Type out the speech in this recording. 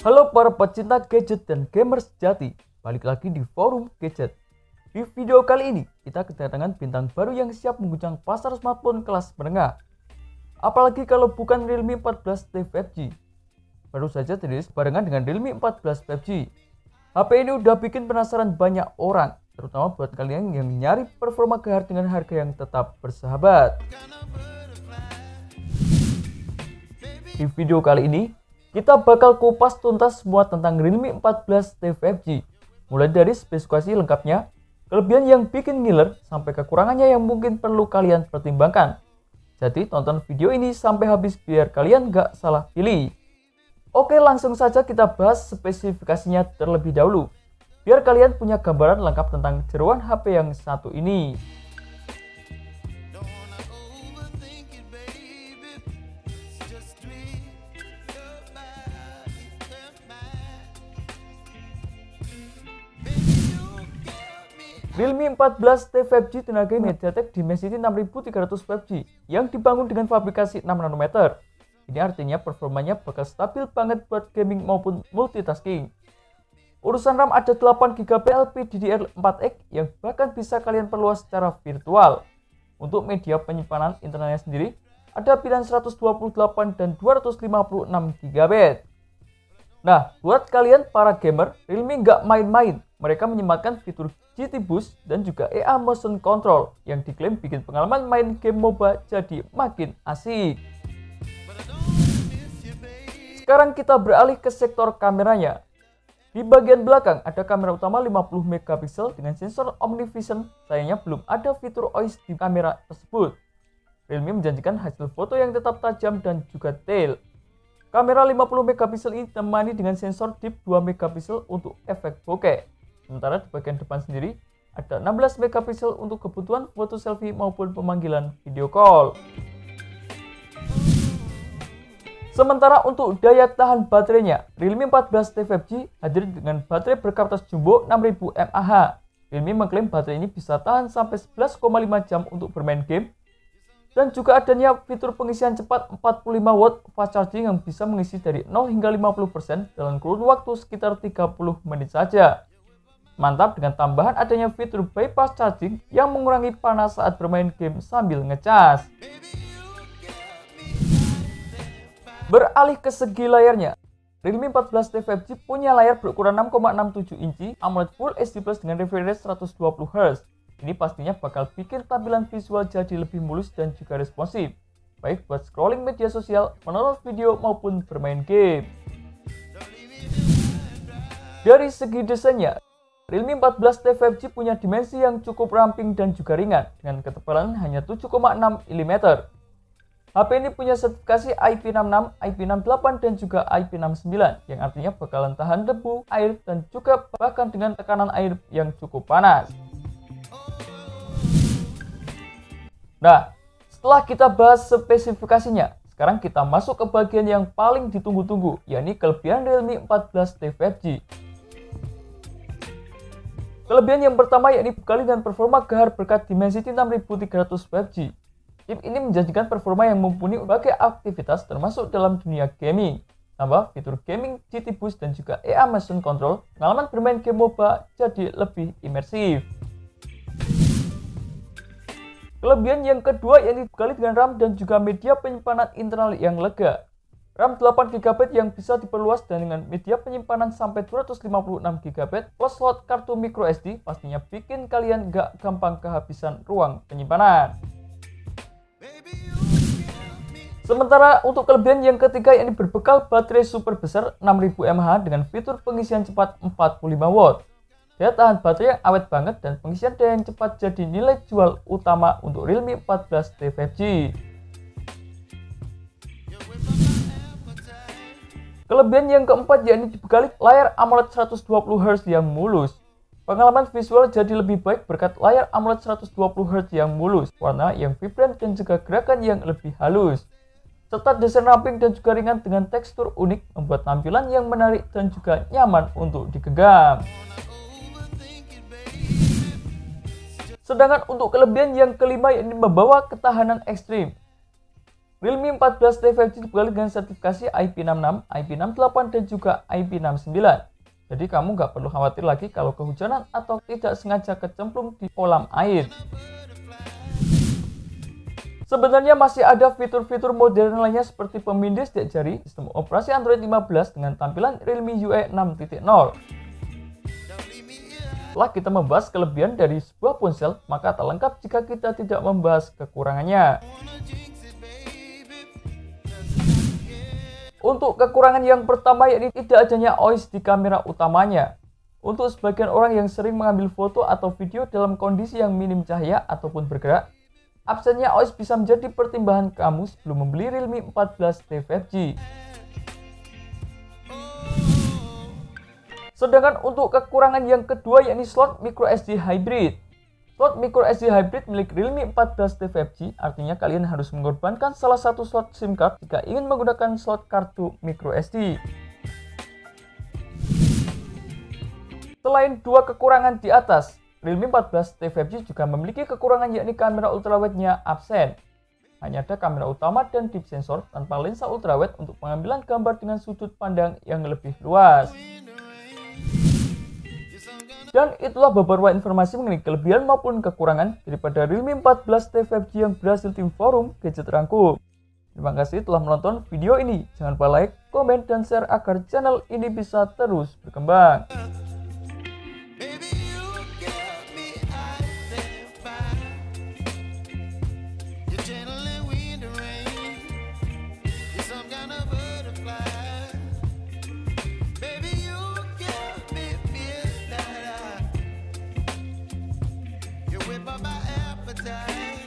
Halo para pecinta gadget dan gamers sejati, balik lagi di forum gadget. Di video kali ini, kita kedatangan bintang baru yang siap mengguncang pasar smartphone kelas menengah. Apalagi kalau bukan Realme 14T 5G. Baru saja dirilis barengan dengan Realme 14 5G. HP ini udah bikin penasaran banyak orang, terutama buat kalian yang nyari performa gahar dengan harga yang tetap bersahabat. Di video kali ini, kita bakal kupas tuntas semua tentang Realme 14T 5G. Mulai dari spesifikasi lengkapnya, kelebihan yang bikin ngiler, sampai kekurangannya yang mungkin perlu kalian pertimbangkan. Jadi tonton video ini sampai habis biar kalian gak salah pilih. Oke, langsung saja kita bahas spesifikasinya terlebih dahulu, biar kalian punya gambaran lengkap tentang jeroan HP yang satu ini. Realme 14T 5G tenaga MediaTek Dimensity 6300 5G yang dibangun dengan fabrikasi 6 nanometer. Ini artinya performanya bakal stabil banget buat gaming maupun multitasking. Urusan RAM ada 8GB LPDDR4X yang bahkan bisa kalian perluas secara virtual. Untuk media penyimpanan internalnya sendiri ada pilihan 128 dan 256GB. Nah, buat kalian para gamer, Realme nggak main-main. Mereka menyematkan fitur GT Boost dan juga AI Motion Control yang diklaim bikin pengalaman main game MOBA jadi makin asik. Sekarang kita beralih ke sektor kameranya. Di bagian belakang ada kamera utama 50 megapiksel dengan sensor OmniVision. Sayangnya belum ada fitur OIS di kamera tersebut. Realme menjanjikan hasil foto yang tetap tajam dan juga detail. Kamera 50 megapiksel ini ditemani dengan sensor deep 2 megapiksel untuk efek bokeh. Sementara di bagian depan sendiri ada 16 megapiksel untuk kebutuhan foto selfie maupun pemanggilan video call. Sementara untuk daya tahan baterainya, Realme 14T 5G hadir dengan baterai berkapasitas jumbo 6000 mAh. Realme mengklaim baterai ini bisa tahan sampai 11,5 jam untuk bermain game. Dan juga adanya fitur pengisian cepat 45 watt fast charging yang bisa mengisi dari 0 hingga 50% dalam kurun waktu sekitar 30 menit saja. Mantap dengan tambahan adanya fitur bypass charging yang mengurangi panas saat bermain game sambil ngecas. Beralih ke segi layarnya, Realme 14T 5G punya layar berukuran 6,67 inci AMOLED Full HD Plus dengan refresh rate 120Hz. Ini pastinya bakal bikin tampilan visual jadi lebih mulus dan juga responsif, baik buat scrolling media sosial, menonton video maupun bermain game. Dari segi desainnya, Realme 14T 5G punya dimensi yang cukup ramping dan juga ringan dengan ketebalan hanya 7,6 mm. HP ini punya sertifikasi IP66, IP68 dan juga IP69 yang artinya bakalan tahan debu, air dan juga bahkan dengan tekanan air yang cukup panas. Nah, setelah kita bahas spesifikasinya, sekarang kita masuk ke bagian yang paling ditunggu-tunggu, yakni kelebihan Realme 14T 5G. Kelebihan yang pertama yakni bekali dengan performa gahar berkat Dimensity 6300 5G. Chip ini menjanjikan performa yang mumpuni berbagai aktivitas termasuk dalam dunia gaming. Tambah fitur gaming GT Boost dan juga AI Motion Control, pengalaman bermain game MOBA jadi lebih imersif. Kelebihan yang kedua yakni bekali dengan RAM dan juga media penyimpanan internal yang lega. RAM 8GB yang bisa diperluas dan dengan media penyimpanan sampai 256GB plus slot kartu microSD pastinya bikin kalian gak gampang kehabisan ruang penyimpanan. Sementara untuk kelebihan yang ketiga yakni berbekal baterai super besar 6000 mAh dengan fitur pengisian cepat 45W. Daya tahan baterai yang awet banget dan pengisian daya yang cepat jadi nilai jual utama untuk Realme 14T 5G. Kelebihan yang keempat yakni dibekali layar AMOLED 120Hz yang mulus. Pengalaman visual jadi lebih baik berkat layar AMOLED 120Hz yang mulus, warna yang vibrant dan juga gerakan yang lebih halus. Serta desain ramping dan juga ringan dengan tekstur unik membuat tampilan yang menarik dan juga nyaman untuk digenggam. Sedangkan untuk kelebihan yang kelima yakni membawa ketahanan ekstrim. Realme 14T 5G dibekali dengan sertifikasi IP66, IP68, dan juga IP69. Jadi kamu nggak perlu khawatir lagi kalau kehujanan atau tidak sengaja kecemplung di kolam air. Sebenarnya masih ada fitur-fitur modern lainnya seperti pemindai setiap jari, sistem operasi Android 15 dengan tampilan Realme UI 6.0. Setelah kita membahas kelebihan dari sebuah ponsel, maka tak lengkap jika kita tidak membahas kekurangannya. Untuk kekurangan yang pertama yakni tidak adanya OIS di kamera utamanya. Untuk sebagian orang yang sering mengambil foto atau video dalam kondisi yang minim cahaya ataupun bergerak, absennya OIS bisa menjadi pertimbangan kamu sebelum membeli Realme 14T 5G. Sedangkan untuk kekurangan yang kedua yakni slot microSD hybrid. Slot microSD hybrid milik Realme 14T 5G artinya kalian harus mengorbankan salah satu slot SIM card jika ingin menggunakan slot kartu microSD. Selain dua kekurangan di atas, Realme 14T 5G juga memiliki kekurangan yakni kamera ultrawide-nya absen. Hanya ada kamera utama dan deep sensor tanpa lensa ultrawide untuk pengambilan gambar dengan sudut pandang yang lebih luas. Dan itulah beberapa informasi mengenai kelebihan maupun kekurangan daripada Realme 14T 5G yang berhasil tim forum gadget rangkum. Terima kasih telah menonton video ini. Jangan lupa like, komen, dan share agar channel ini bisa terus berkembang. My appetite.